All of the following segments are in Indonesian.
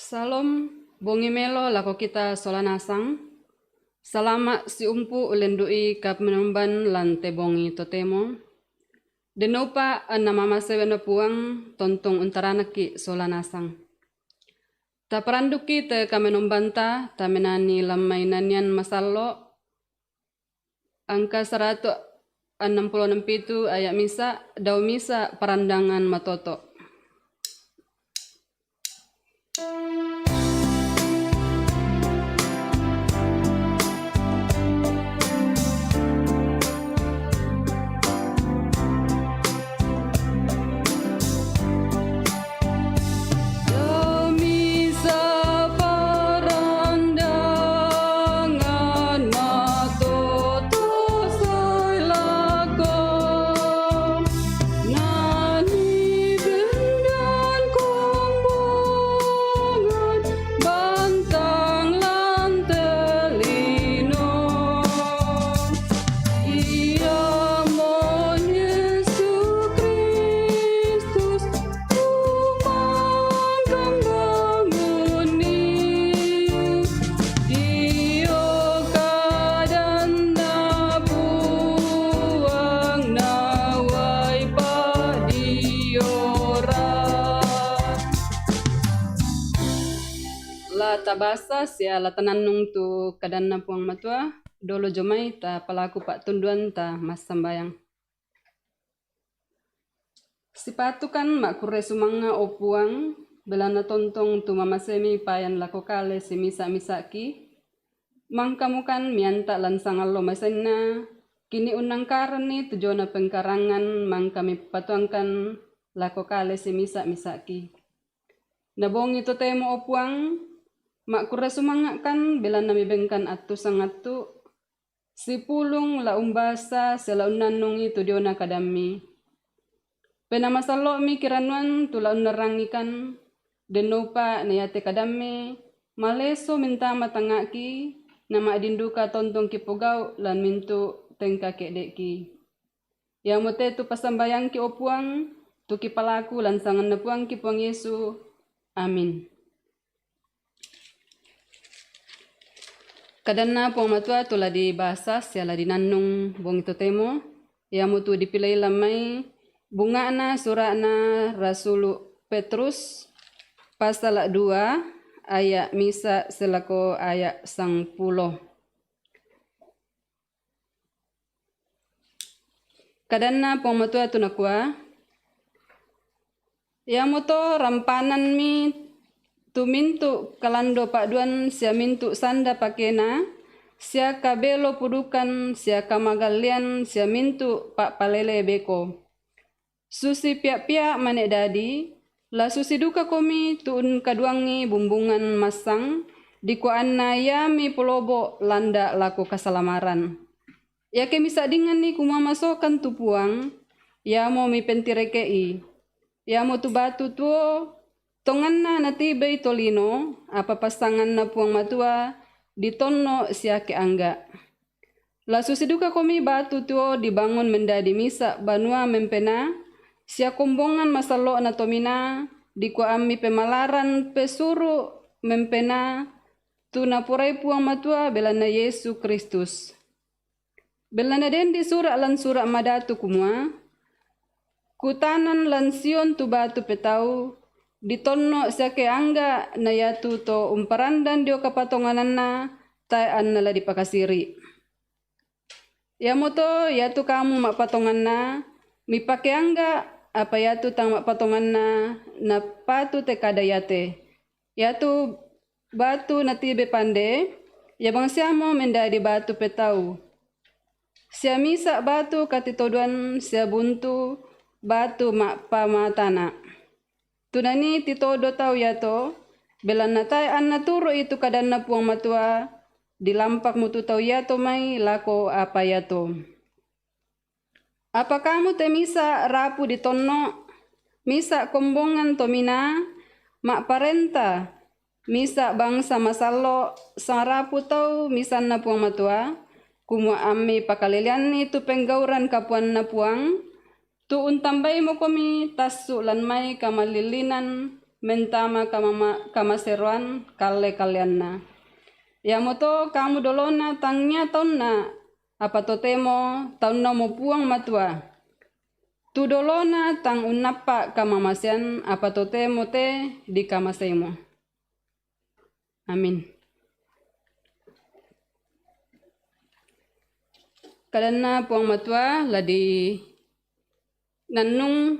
Salom, bongi melo lako kita solanasang. Salama si umpu ulendui kap menomban lante bongi totemo. Denopa anamama sewena puang tontong untaranaki solanasang. Ta peranduki te kamenombanta ta menani lamainanian masallo. Angka 166 pitu ayat misa dau misa perandangan matoto. Tabasa sia la tananung tu kadanna puang matua dolo jomai ta pelaku pak tunduan ta mas sambayang. Sipatu kan mak kure sumanga o puang belana tontong tu mama semi payan lako kale si misa ki. Mangkamu kan mianta lansang allo masenna kini unang karani tujona pengkarangan mangkami patuangkan lako kale si misa ki. Nabong itu temo o puang mak kura sumanga kan bela nami bengkan atu sangatu si pulung la umbasa sela unanung itu diona kadami. Pena masalo mi kiranuan tula unarangi kan denopa nayate kadami maleso minta matangaki nama adinduka tontong kipogau lan mintu tengka kedeki. Yang mote tu pasambayang ki opuang tu kipalaku lan sangan napuang ki puang Yesu. Amin. Kadana puang matua tula di bahasa siala di nanung buang itu temo yang mutu dipilih lamai bunga na surah na Rasulu Petrus pasal 2 ayat misa selako ayat 10. Kadana puang matua tunakua yang mutu rampanan mi tu mintu kalando pak duan sia mintu sanda pakena sia kabelo pudukan sia kamagalian sia mintu pak palele beko susi pia manek dadi la susi duka komi tuun kaduangi bumbungan masang di kuanna yami pulobo landa laku kasalamaran ya ke misa dengan ni kuma masokan tu puang ya mo mi pentirekei ya mo tu batu tuo tonganna natibay tolino apa pasangan na puang matua ditonno siya ke angga. La susiduka komi batu tuo dibangun mendadi misa banua mempena siya kumbongan masalo na tomina di kuami pemalaran pesuru mempena tu napuray puang matua belana Yesu Kristus. Belana den di sura lan sura madatu kumua kutanan lan sion tu batu petau ditonno sake angga na yatu to umparandan dio kapatongananna tayan nala dipakasiri. Yamoto yatu kamu makpatonganna mipake angga apa yatu tang makpatonganna na patu te kadayate. Yatu batu natibe pande yabang siamo mendadi batu petau. Sia misa batu katitoduan sia buntu batu makpamatana. Tunani titodo tau yato belan natai an naturo itu kadana puang matua dilampak mutu tau yato mai lako apa yato. Apa kamu te misa rapu ditonno misa kombongan tomina mak parenta misa bangsa masalo sarapu tau misan na puang matua kumu ami pakalilian itu penggauran kapuan na puang tuun tambay mo kami tasu lan may kamalilinan mentama kamaseruan kalle kalianna. Ya moto kamu dolona tangnya tonna apa totemo taunna mo puang matua. Tu dolona tang unapa kamamasian apa totemo te di kamasemo. Amin. Kadana puang matua ladi nanung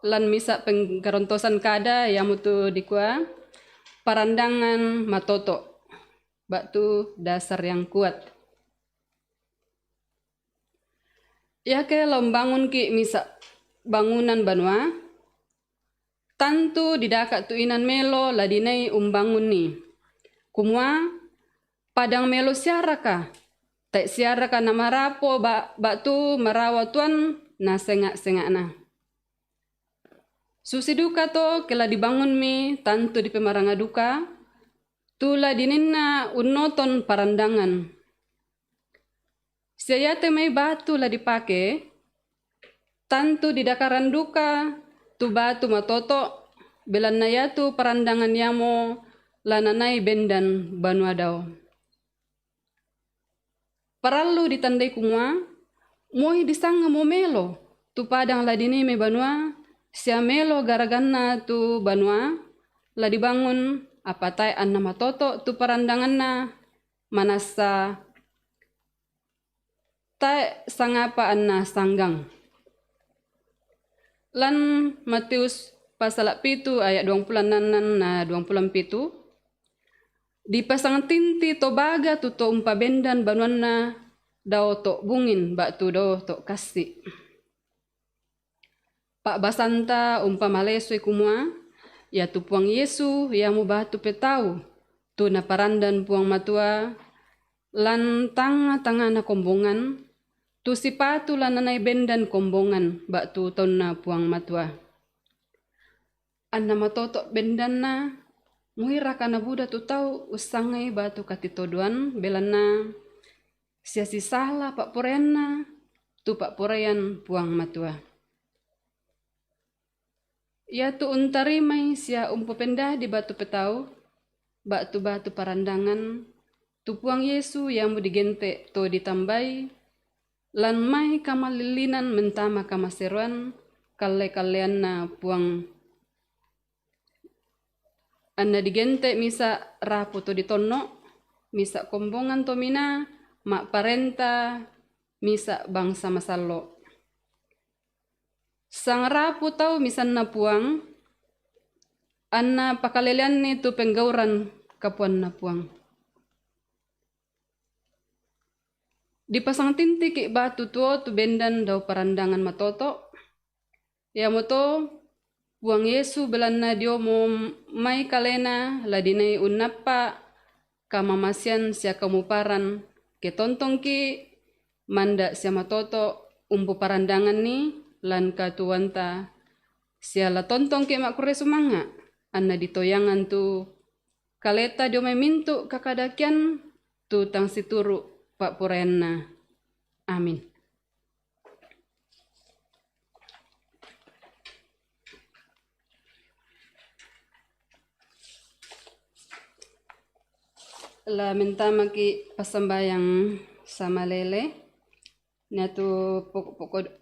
lan misa pengkarontosan kada yang mutu dikua parandangan matoto batu dasar yang kuat. Ya ke lombangun ki misa bangunan banua tantu didaka tuinan melo ladinai umbangun ni kumua padang melo siaraka tak siaraka na marapo batu marawatuan na sengak na. Susi duka to kela dibangun mi tantu di pemaranga duka tula dininna unoton parandangan. Siayate may batu la dipake tantu di dakaran duka tu batu matoto belan na yatu parandangan yamo lananay bendan banua daw. Paralu ditandai kumua mohi disanga mo melo tu padang ladini me banua sia melo garaganna tu banua la dibangun apatai anna matoto tu parandanganna manasa ta sangapa anna sanggang. Lan Matius pasal 7 ayat 26 na 27 di pasang tinti to baga tu to umpa bendan banuanna daw to bungin batu do to kasi. Pak basanta umpa malesoy kumua ya tu puang Yesu ya mu batu petau tu na parandan puang matua lan tanga na kombongan tu sipatu lan nanay bendan kombongan batu ton na puang matua. Anna matoto bendan na muhira kana buda tu tau usangay batu katitoduan belana sia sisala pak porenna tu pak porean puang matua. Ya tu untarimay sia umpo pendah di batu petau batu parandangan tu puang Yesu yang mu digente to ditambai lan may kamalilinan mentama kamaseruan kalle-kallean na puang anna digente misa rapu to ditonno misa kombongan to mina mak parenta misa bangsa masallo. Sang rapu tau misan na puang anna pakalelian ni tu penggauran kapuan na puang. Dipasang tinti ki batu tuo tu bendan daw parandangan matoto. Ya moto puang Yesu belanna dio mo may kalena ladinay unapa kamamasian siya kamuparan ketontong ki manda siya matoto umpu parandangan ni lan katuanta siya la tontong ki makure sumanga anna ditoyangan tu kaleta dio may mintu kakadakian tu tang situru pak purenna. Amin. La mentama ki pasambayang sama lele nyatu pokok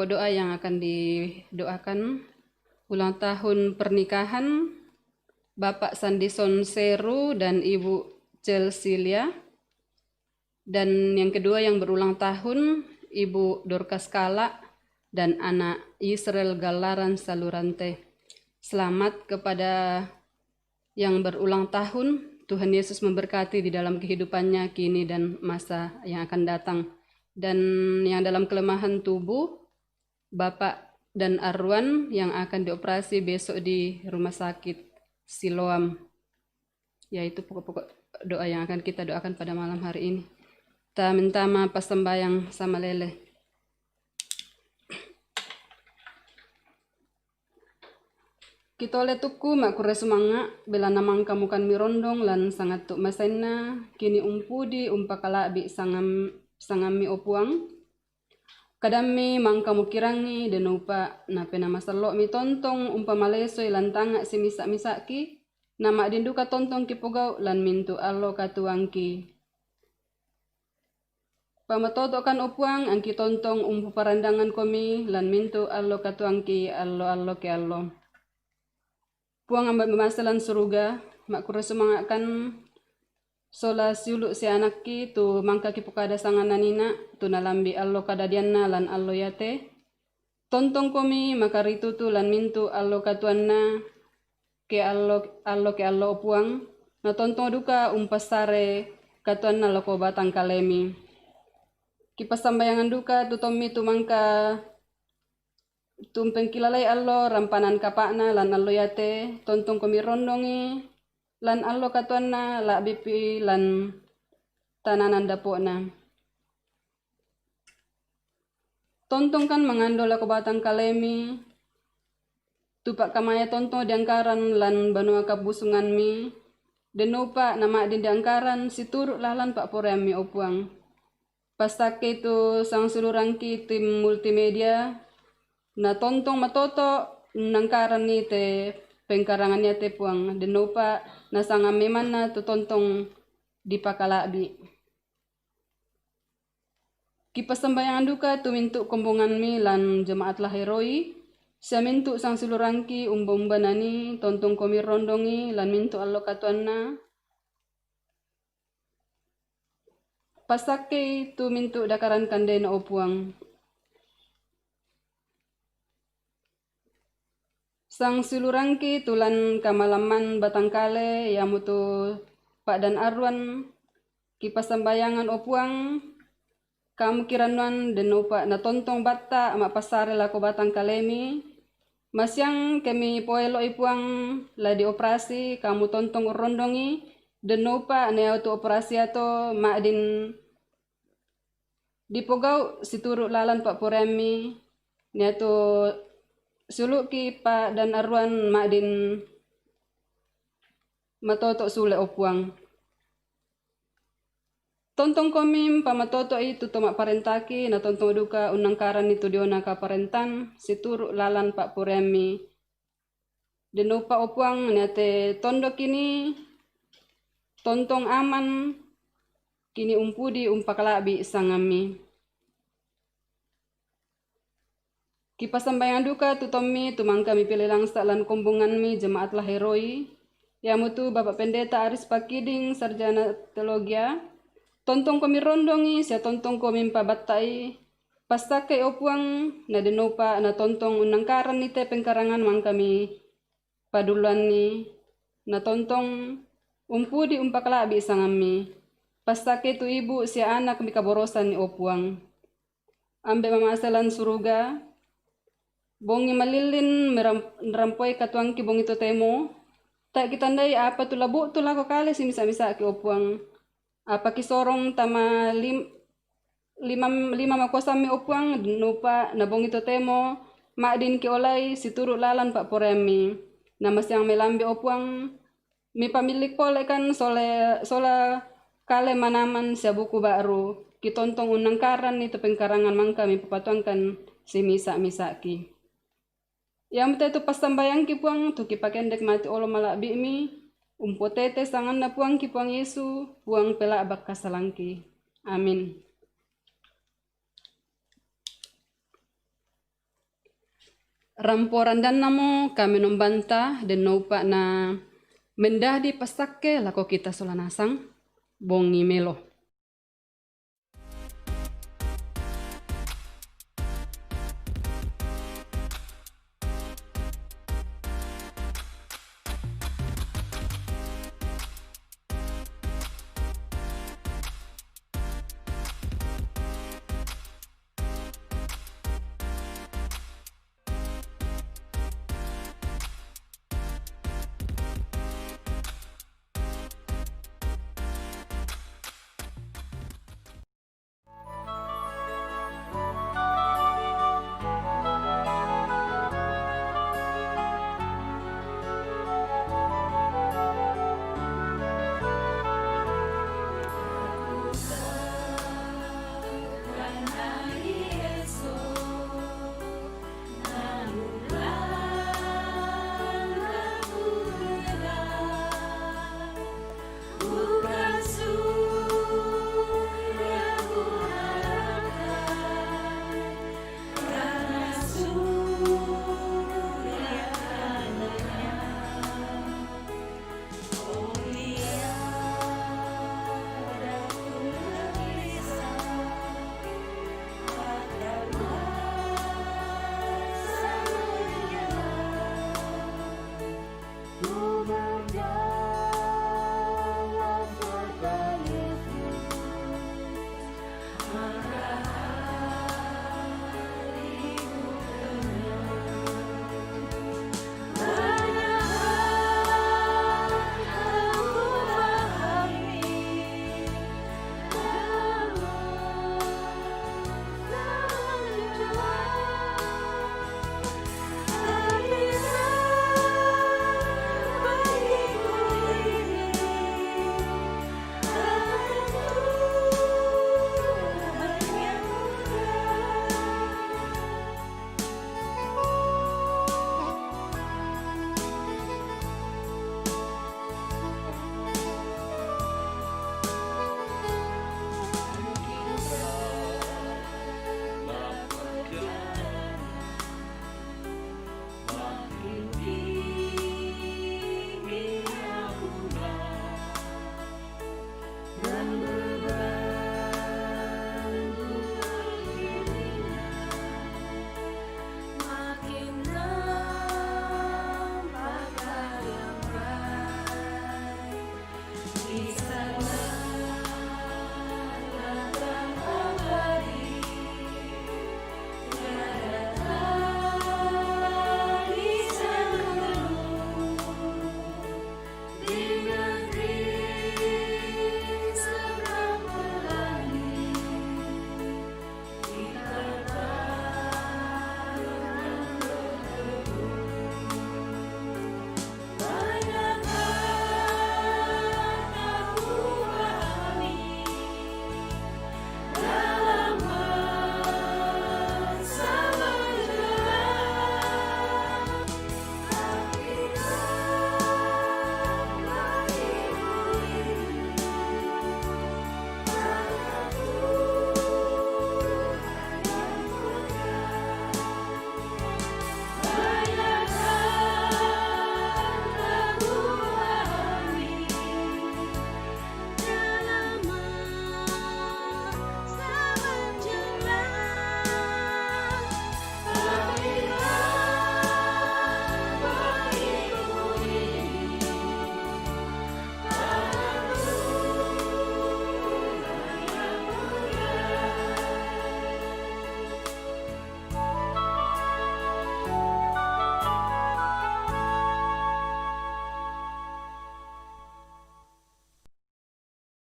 doa yang akan didoakan ulang tahun pernikahan Bapak Sandison Seru dan Ibu Celsilia, dan yang kedua yang berulang tahun Ibu Dorcas Kala dan anak Israel Galaran Salurante. Selamat kepada yang berulang tahun. Tuhan Yesus memberkati di dalam kehidupannya kini dan masa yang akan datang. Dan yang dalam kelemahan tubuh, Bapak dan Arwan yang akan dioperasi besok di rumah sakit Siloam. Yaitu pokok-pokok doa yang akan kita doakan pada malam hari ini. Ta mentama pasambayang sama lele. Kita oleh tuku makure sumanga bela namang kamukan mirondong lan sangat tuk masaina kini umpudi umpakalabi sangami opuang Kadami mangka mukirangi dan upa na pena masalo mi tontong umpama leso ilan tanga si misa-misaki nama dinduka tontong kipugau lan mintu allo katuangki. Pamatoto kan upuang angki tontong umpu parandangan komi lan mintu allo katuangki allo ke allo. Puang ambak memasalan suruga makuro semangakan sola siulu si anakki tu mangka kipukada sangananina tu nalambi allo kadadianna lan allo yate. Tontong komi makaritu tu lan mintu allo katuanna ke allo puang. Na tontong duka umpasare katuanna loko batang kalemi. Kipas sambayangan duka tu tommi tu mangka tumpeng kilalai allo rampanan kapakna lan allo yate. Tontong komi rondongi lan allo katuanna la bipi lan tananan dapona. Tontong kan mengandol ako batang kalemi. Tupak kamaya tontong diangkaran lan banua kabusungan mi. Denupa nama di diangkaran situru lalan pak poream mi opuang. Pastake itu sang sulurangki tim multimedia. Na tontong matoto nangkaran ni te pengkarangannya te puang. Denupa na sanga memana tu tontong di pakalabi. Kipas sembayangan duka tu mintu kombongan mi lan jemaat lahiroi. Sia mintu sang sulurangki umba nani tontong komi rondongi lan mintu allo katuanna. Pasake tu mintu dakaran kande na opuang. Sang sulurangki tulan kamalaman batangkale yamutu Pak dan Arwan kipas sembayangan opuang. Kamu kiranuan dan upa na tontong bata mak pasare lako batang kalemi. Masyang kami poelo ipuang la di operasi kamu tontong urondongi dan upa na auto operasi ato mak din dipogau situru lalan pak poremi ni ato suluki Pak dan Arwan mak din matoto sule opuang. Tontong komim pamatoto itu tomak parentaki na tontong duka unangkaran itu diona ka parentan situru lalan pak puremi. Denupa opuang niate tondo kini tontong aman kini umpudi umpakalabi sangami. Kipas sambayangan duka tu tommi tumang kami pilih langsa lan kombongan mi jemaat lahiroi. Yamutu Bapak Pendeta Aris Pakiding sarjana teologia. Tontong komi rondongi sia tontong komi pabatai pastake opuang na denopa na tontong unangkaran ni te pengkarangan mang kami paduluan ni na tontong umpudi umpakalabi sangami pastake tu ibu sia anak mi kaborosan ni opuang ambe mamasalan suruga bongi malilin merampoi katuangki bongi to temo tak kitandai apa tu labu tu lako kali si misa-misa ki opuang apa kisorong tama lima makosa mi opuang nupa nabong ito temo maadin ki olay situru lalan pak poremi namas yang melambi opuang mi pamilik pole kan sola kale manaman siya buku baru kitontong unangkaran ito pengkarangan mangka mi papatuangkan si misa ki yang itu pas sambayang ki puang tu ki pakendek mati olo malabi mi umpotete sangan na puang ki puang Yesu puang pelak bak kasalangki. Amin. Ramporan dan namo kami nombanta dan naupa na mendah di pasake lako kita solanasang bongi melo.